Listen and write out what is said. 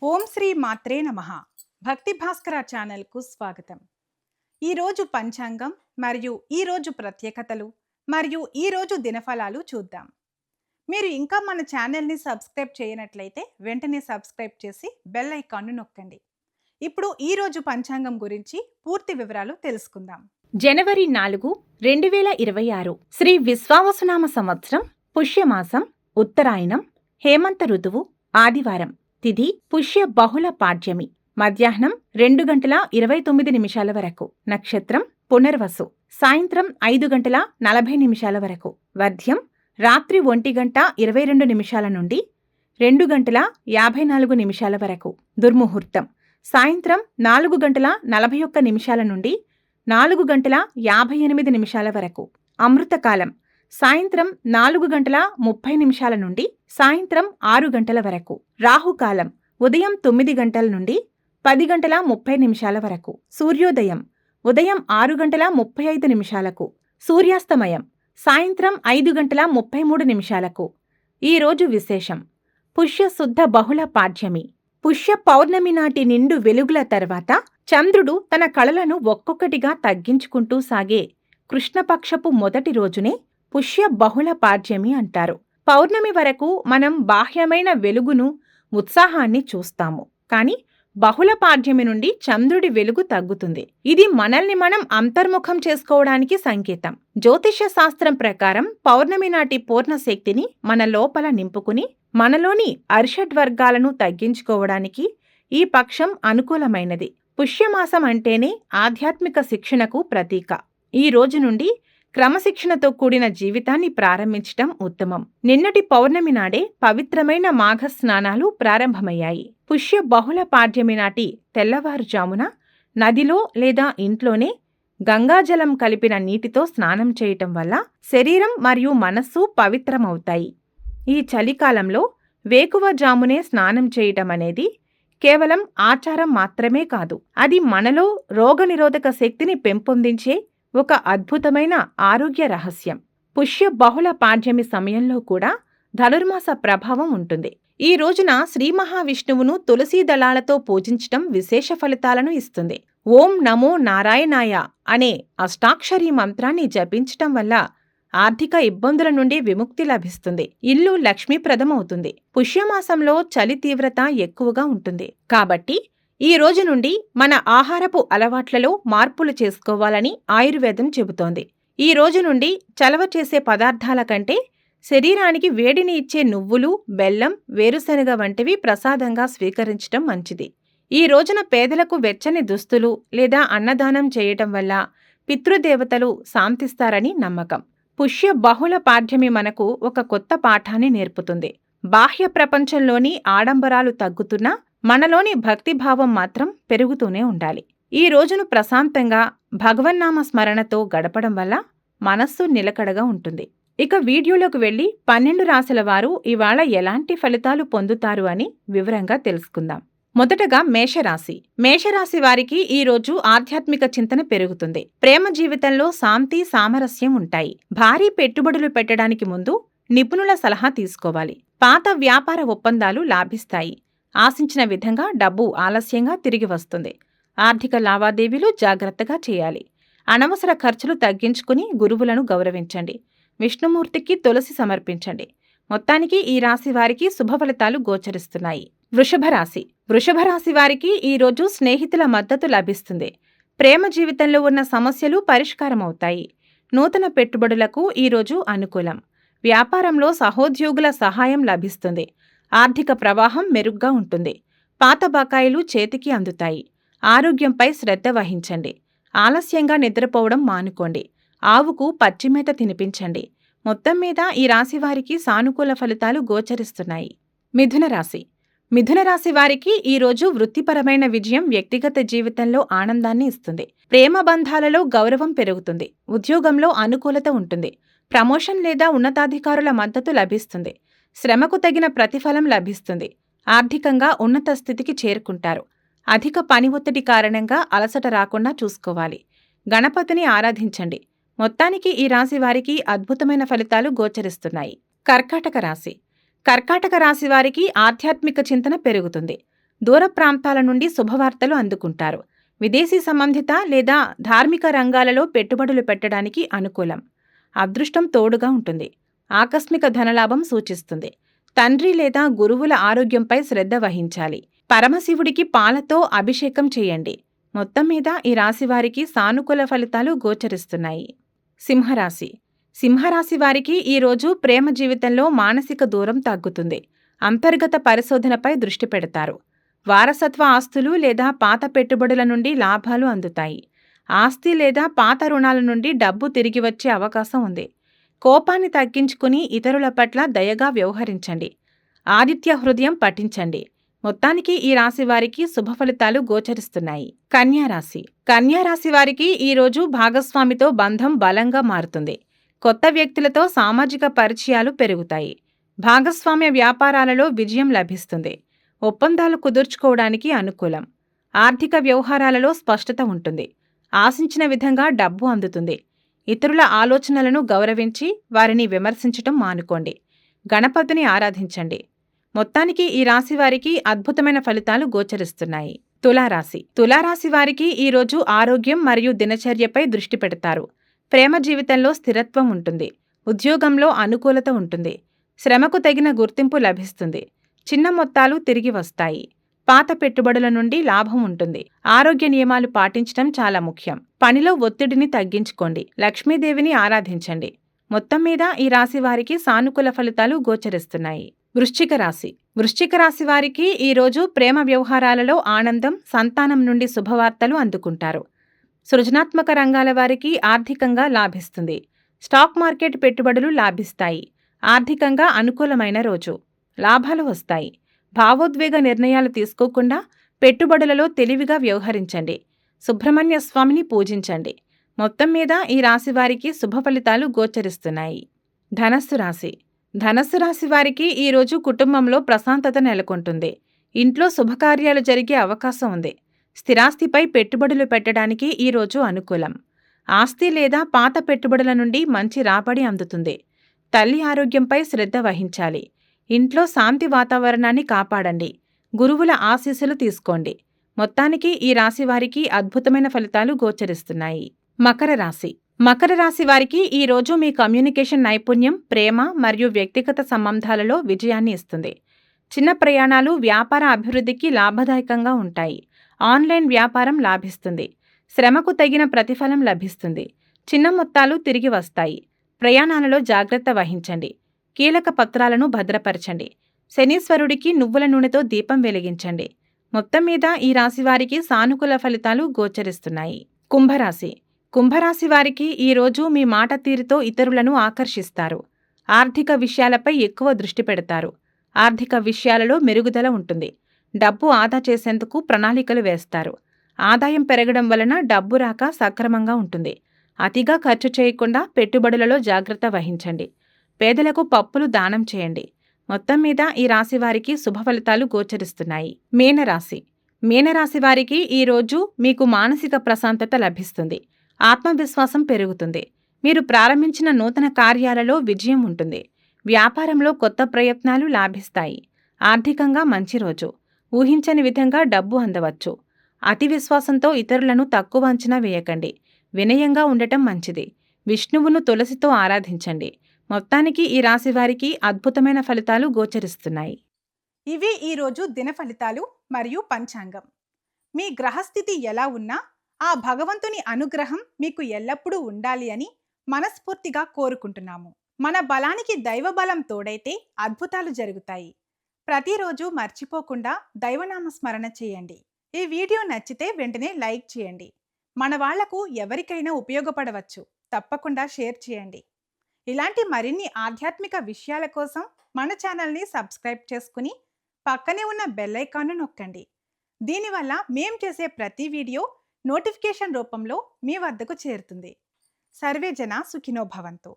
ఓం శ్రీ మాత్రే నమః. భక్తి భాస్కర ఛానల్కు స్వాగతం. ఈరోజు పంచాంగం మరియు ఈరోజు ప్రత్యేకతలు మరియు ఈరోజు దినఫలాలు చూద్దాం. మీరు ఇంకా మన ఛానల్ని సబ్స్క్రైబ్ చేయనట్లయితే వెంటనే సబ్స్క్రైబ్ చేసి బెల్ ఐకాన్ను నొక్కండి. ఇప్పుడు ఈరోజు పంచాంగం గురించి పూర్తి వివరాలు తెలుసుకుందాం. జనవరి 4, 2026 శ్రీ విశ్వావసునామ సంవత్సరం, పుష్యమాసం, ఉత్తరాయణం, హేమంత ఋతువు, ఆదివారం. తిథి పుష్య బహుళ పాడ్యమి. మధ్యాహ్నం 2:29 వరకు. నక్షత్రం పునర్వసు. సాయంత్రం 5:40 వరకు. వర్ధ్యం రాత్రి 1:22 నుండి 2:54 వరకు. దుర్ముహూర్తం సాయంత్రం 4:41 నుండి 4:58 వరకు. అమృతకాలం సాయంత్రం 4:30 నుండి సాయంత్రం 6 గంటల వరకు. రాహుకాలం ఉదయం 9 గంటల నుండి 10:30 వరకు. సూర్యోదయం ఉదయం 6:35 సూర్యాస్తమయం సాయంత్రం 5:33 ఈరోజు విశేషం పుష్య శుద్ధ బహుళ పాడ్యమి. పుష్య పౌర్ణమి నాటి నిండు వెలుగుల తర్వాత చంద్రుడు తన కళలను ఒక్కొక్కటిగా తగ్గించుకుంటూ సాగే కృష్ణపక్షపు మొదటి రోజునే పుష్య బహుళ పాడ్యమి అంటారు. పౌర్ణమి వరకు మనం బాహ్యమైన వెలుగును, ఉత్సాహాన్ని చూస్తాము. కాని బహుళ పాడ్యమి నుండి చంద్రుడి వెలుగు తగ్గుతుంది. ఇది మనల్ని మనం అంతర్ముఖం చేసుకోవడానికి సంకేతం. జ్యోతిష్య శాస్త్రం ప్రకారం పౌర్ణమి నాటి పూర్ణ శక్తిని మన లోపల నింపుకుని మనలోని అరిషడ్వర్గాలను తగ్గించుకోవడానికి ఈ పక్షం అనుకూలమైనది. పుష్యమాసం అంటేనే ఆధ్యాత్మిక శిక్షణకు ప్రతీక. ఈ రోజు నుండి క్రమశిక్షణతో కూడిన జీవితాన్ని ప్రారంభించటం ఉత్తమం. నిన్నటి పౌర్ణమి నాడే పవిత్రమైన మాఘ స్నానాలు ప్రారంభమయ్యాయి. పుష్య బహుళ పాడ్యమి నాటి తెల్లవారుజామున నదిలో లేదా ఇంట్లోనే గంగాజలం కలిపిన నీటితో స్నానం చేయటం వల్ల శరీరం మరియు మనస్సు పవిత్రమవుతాయి. ఈ చలికాలంలో వేకువజామునే స్నానం చేయటం అనేది కేవలం ఆచారం మాత్రమే కాదు, అది మనలో రోగనిరోధక శక్తిని పెంపొందించే ఒక అద్భుతమైన ఆరోగ్య రహస్యం. పుష్య బహుళ పాడ్యమి సమయంలో కూడా ధనుర్మాస ప్రభావం ఉంటుంది. ఈ రోజున శ్రీ మహావిష్ణువును తులసీ దళాలతో పూజించటం విశేష ఫలితాలను ఇస్తుంది. ఓం నమో నారాయణాయ అనే అష్టాక్షరీ మంత్రాన్ని జపించటం వల్ల ఆర్థిక ఇబ్బందుల నుండి విముక్తి లభిస్తుంది. ఇల్లు లక్ష్మీప్రదమవుతుంది. పుష్యమాసంలో చలి తీవ్రత ఎక్కువగా ఉంటుంది. కాబట్టి ఈ రోజు నుండి మన ఆహారపు అలవాట్లలో మార్పులు చేసుకోవాలని ఆయుర్వేదం చెబుతోంది. ఈ రోజు నుండి చలవ చేసే పదార్థాల కంటే శరీరానికి వేడిని ఇచ్చే నువ్వులు, బెల్లం, వేరుశనగ వంటివి ప్రసాదంగా స్వీకరించటం మంచిది. ఈ రోజున పేదలకు వెచ్చని దుస్తులు లేదా అన్నదానం చేయటం వల్ల పితృదేవతలు శాంతిస్తారని నమ్మకం. పుష్య బహుళ పాడ్యమి మనకు ఒక కొత్త పాఠాన్ని నేర్పుతుంది. బాహ్య ప్రపంచంలోని ఆడంబరాలు తగ్గుతున్నా మనలోని భక్తిభావం మాత్రం పెరుగుతూనే ఉండాలి. ఈ రోజును ప్రశాంతంగా భగవన్నామ స్మరణతో గడపడం వల్ల మనస్సు నిలకడగా ఉంటుంది. ఇక వీడియోలోకి వెళ్లి 12 రాశుల వారు ఇవాళ ఎలాంటి ఫలితాలు పొందుతారు అని వివరంగా తెలుసుకుందాం. మొదటగా మేషరాశి. మేషరాశి వారికి ఈ రోజు ఆధ్యాత్మిక చింతన పెరుగుతుంది. ప్రేమ జీవితంలో శాంతి, సామరస్యం ఉంటాయి. భారీ పెట్టుబడులు పెట్టడానికి ముందు నిపుణుల సలహా తీసుకోవాలి. పాత వ్యాపార ఒప్పందాలు లాభిస్తాయి. ఆశించిన విధంగా డబ్బు ఆలస్యంగా తిరిగి వస్తుంది. ఆర్థిక లావాదేవీలు జాగ్రత్తగా చేయాలి. అనవసర ఖర్చులు తగ్గించుకుని గురువులను గౌరవించండి. విష్ణుమూర్తికి తులసి సమర్పించండి. మొత్తానికి ఈ రాశి వారికి శుభ ఫలితాలు గోచరిస్తున్నాయి. వృషభ రాశి. వృషభ రాశి వారికి ఈరోజు స్నేహితుల మద్దతు లభిస్తుంది. ప్రేమ జీవితంలో ఉన్న సమస్యలు పరిష్కారమవుతాయి. నూతన పెట్టుబడులకు ఈరోజు అనుకూలం. వ్యాపారంలో సహోద్యోగుల సహాయం లభిస్తుంది. ఆర్థిక ప్రవాహం మెరుగ్గా ఉంటుంది. పాత బకాయిలు చేతికి అందుతాయి. ఆరోగ్యంపై శ్రద్ధ వహించండి. ఆలస్యంగా నిద్రపోవడం మానుకోండి. ఆవుకు పచ్చిమేత తినిపించండి. మొత్తం మీద ఈ రాశివారికి సానుకూల ఫలితాలు గోచరిస్తున్నాయి. మిథున రాశి. మిథున రాశి వారికి ఈరోజు వృత్తిపరమైన విజయం వ్యక్తిగత జీవితంలో ఆనందాన్ని ఇస్తుంది. ప్రేమ బంధాలలో గౌరవం పెరుగుతుంది. ఉద్యోగంలో అనుకూలత ఉంటుంది. ప్రమోషన్ లేదా ఉన్నతాధికారుల మద్దతు లభిస్తుంది. శ్రమకు తగిన ప్రతిఫలం లభిస్తుంది. ఆర్థికంగా ఉన్నత స్థితికి చేరుకుంటారు. అధిక పని ఒత్తిడి కారణంగా అలసట రాకుండా చూసుకోవాలి. గణపతిని ఆరాధించండి. మొత్తానికి ఈ రాశి వారికి అద్భుతమైన ఫలితాలు గోచరిస్తున్నాయి. కర్కాటక రాశి. కర్కాటక రాశి వారికి ఆధ్యాత్మిక చింతన పెరుగుతుంది. దూర ప్రాంతాల నుండి శుభవార్తలు అందుకుంటారు. విదేశీ సంబంధిత లేదా ధార్మిక రంగాలలో పెట్టుబడులు పెట్టడానికి అనుకూలం. అదృష్టం తోడుగా ఉంటుంది. ఆకస్మిక ధనలాభం సూచిస్తుంది. తండ్రి లేదా గురువుల ఆరోగ్యంపై శ్రద్ధ వహించాలి. పరమశివుడికి పాలతో అభిషేకం చేయండి. మొత్తం మీద ఈ రాశివారికి సానుకూల ఫలితాలు గోచరిస్తున్నాయి. సింహరాశి. సింహరాశి వారికి ఈరోజు ప్రేమ జీవితంలో మానసిక దూరం తగ్గుతుంది. అంతర్గత పరిశోధనపై దృష్టి పెడతారు. వారసత్వ ఆస్తులు లేదా పాత పెట్టుబడుల నుండి లాభాలు అందుతాయి. ఆస్తి లేదా పాత రుణాల నుండి డబ్బు తిరిగి వచ్చే అవకాశం ఉంది. కోపాన్ని తగ్గించుకుని ఇతరుల పట్ల దయగా వ్యవహరించండి. ఆదిత్య హృదయం పఠించండి. మొత్తానికి ఈ రాశి వారికి శుభ ఫలితాలు గోచరిస్తున్నాయి. కన్యారాశి. కన్యారాశి వారికి ఈరోజు భాగస్వామితో బంధం బలంగా మారుతుంది. కొత్త వ్యక్తులతో సామాజిక పరిచయాలు పెరుగుతాయి. భాగస్వామ్య వ్యాపారాలలో విజయం లభిస్తుంది. ఒప్పందాలు కుదుర్చుకోవడానికి అనుకూలం. ఆర్థిక వ్యవహారాలలో స్పష్టత ఉంటుంది. ఆశించిన విధంగా డబ్బు అందుతుంది. ఇతరుల ఆలోచనలను గౌరవించి వారిని విమర్శించటం మానుకోండి. గణపతిని ఆరాధించండి. మొత్తానికి ఈ రాశి వారికి అద్భుతమైన ఫలితాలు గోచరిస్తున్నాయి. తులారాశి. తులారాశి వారికి ఈరోజు ఆరోగ్యం మరియు దినచర్యపై దృష్టి పెడతారు. ప్రేమ జీవితంలో స్థిరత్వం ఉంటుంది. ఉద్యోగంలో అనుకూలత ఉంటుంది. శ్రమకు తగిన గుర్తింపు లభిస్తుంది. చిన్న మొత్తాలు తిరిగి వస్తాయి. పాత పెట్టుబడుల నుండి లాభం ఉంటుంది. ఆరోగ్య నియమాలు పాటించడం చాలా ముఖ్యం. పనిలో ఒత్తిడిని తగ్గించుకోండి. లక్ష్మీదేవిని ఆరాధించండి. మొత్తం మీద ఈ రాశి వారికి సానుకూల ఫలితాలు గోచరిస్తున్నాయి. వృశ్చిక రాశి. వృశ్చిక రాశి వారికి ఈరోజు ప్రేమ వ్యవహారాలలో ఆనందం, సంతానం నుండి శుభవార్తలు అందుకుంటారు. సృజనాత్మక రంగాల వారికి ఆర్థికంగా లాభిస్తుంది. స్టాక్ మార్కెట్ పెట్టుబడులు లాభిస్తాయి. ఆర్థికంగా అనుకూలమైన రోజు. లాభాలు వస్తాయి. భావోద్వేగ నిర్ణయాలు తీసుకోకుండా పెట్టుబడులలో తెలివిగా వ్యవహరించండి. సుబ్రహ్మణ్య స్వామిని పూజించండి. మొత్తం మీద ఈ రాశి వారికి శుభ ఫలితాలు గోచరిస్తున్నాయి. ధనస్సు రాశి. ధనస్సు రాశి వారికి ఈరోజు కుటుంబంలో ప్రశాంతత నెలకొంటుంది. ఇంట్లో శుభకార్యాలు జరిగే అవకాశం ఉంది. స్థిరాస్తిపై పెట్టుబడులు పెట్టడానికి ఈరోజు అనుకూలం. ఆస్తి లేదా పాత పెట్టుబడుల నుండి మంచి రాబడి అందుతుంది. తల్లి ఆరోగ్యంపై శ్రద్ధ వహించాలి. ఇంట్లో శాంతి వాతావరణాన్ని కాపాడండి. గురువుల ఆశీస్సులు తీసుకోండి. మొత్తానికి ఈ రాశి వారికి అద్భుతమైన ఫలితాలు గోచరిస్తున్నాయి. మకర రాశి. మకర రాశి వారికి ఈరోజు మీ కమ్యూనికేషన్ నైపుణ్యం, ప్రేమ మరియు వ్యక్తిగత సంబంధాలలో విజయాన్ని ఇస్తుంది. చిన్న ప్రయాణాలు వ్యాపార అభివృద్ధికి లాభదాయకంగా ఉంటాయి. ఆన్లైన్ వ్యాపారం లాభిస్తుంది. శ్రమకు తగిన ప్రతిఫలం లభిస్తుంది. చిన్న మొత్తాలు తిరిగి వస్తాయి. ప్రయాణాలలో జాగ్రత్త వహించండి. కీలక పత్రాలను భద్రపరచండి. శనీశ్వరుడికి నువ్వుల నూనెతో దీపం వెలిగించండి. మొత్తం మీద ఈ రాశివారికి సానుకూల ఫలితాలు గోచరిస్తున్నాయి. కుంభరాశి. కుంభరాశి వారికి ఈరోజు మీ మాట తీరుతో ఇతరులను ఆకర్షిస్తారు. ఆర్థిక విషయాలపై ఎక్కువ దృష్టి పెడతారు. ఆర్థిక విషయాలలో మెరుగుదల ఉంటుంది. డబ్బు ఆదా చేసేందుకు ప్రణాళికలు వేస్తారు. ఆదాయం పెరగడం వలన డబ్బు రాక సక్రమంగా ఉంటుంది. అతిగా ఖర్చు చేయకుండా పెట్టుబడులలో జాగ్రత్త వహించండి. పేదలకు పప్పులు దానం చేయండి. మొత్తం మీద ఈ రాశి వారికి శుభ ఫలితాలు గోచరిస్తున్నాయి. మీనరాశి. మీనరాశి వారికి ఈరోజు మీకు మానసిక ప్రశాంతత లభిస్తుంది. ఆత్మవిశ్వాసం పెరుగుతుంది. మీరు ప్రారంభించిన నూతన కార్యాలలో విజయం ఉంటుంది. వ్యాపారంలో కొత్త ప్రయత్నాలు లాభిస్తాయి. ఆర్థికంగా మంచి రోజు. ఊహించని విధంగా డబ్బు అందవచ్చు. అతి విశ్వాసంతో ఇతరులను తక్కువ అంచనా వేయకండి. వినయంగా ఉండటం మంచిది. విష్ణువును తులసితో ఆరాధించండి. మొత్తానికి ఈ రాశి వారికి అద్భుతమైన ఫలితాలు గోచరిస్తున్నాయి. ఇవి ఈరోజు దిన ఫలితాలు మరియు పంచాంగం. మీ గ్రహస్థితి ఎలా ఉన్నా ఆ భగవంతుని అనుగ్రహం మీకు ఎల్లప్పుడూ ఉండాలి అని మనస్ఫూర్తిగా కోరుకుంటున్నాము. మన బలానికి దైవ బలం తోడైతే అద్భుతాలు జరుగుతాయి. ప్రతిరోజు మర్చిపోకుండా దైవనామ స్మరణ చేయండి. ఈ వీడియో నచ్చితే వెంటనే లైక్ చేయండి. మన వాళ్లకు ఎవరికైనా ఉపయోగపడవచ్చు. తప్పకుండా షేర్ చేయండి. ఇలాంటి మరిన్ని ఆధ్యాత్మిక విషయాల కోసం మన ఛానల్ని సబ్స్క్రైబ్ చేసుకుని పక్కనే ఉన్న బెల్ ఐకాన్ను నొక్కండి. దీనివల్ల మేం చేసే ప్రతి వీడియో నోటిఫికేషన్ రూపంలో మీ వద్దకు చేరుతుంది. సర్వే జన సుఖినో భవంతు.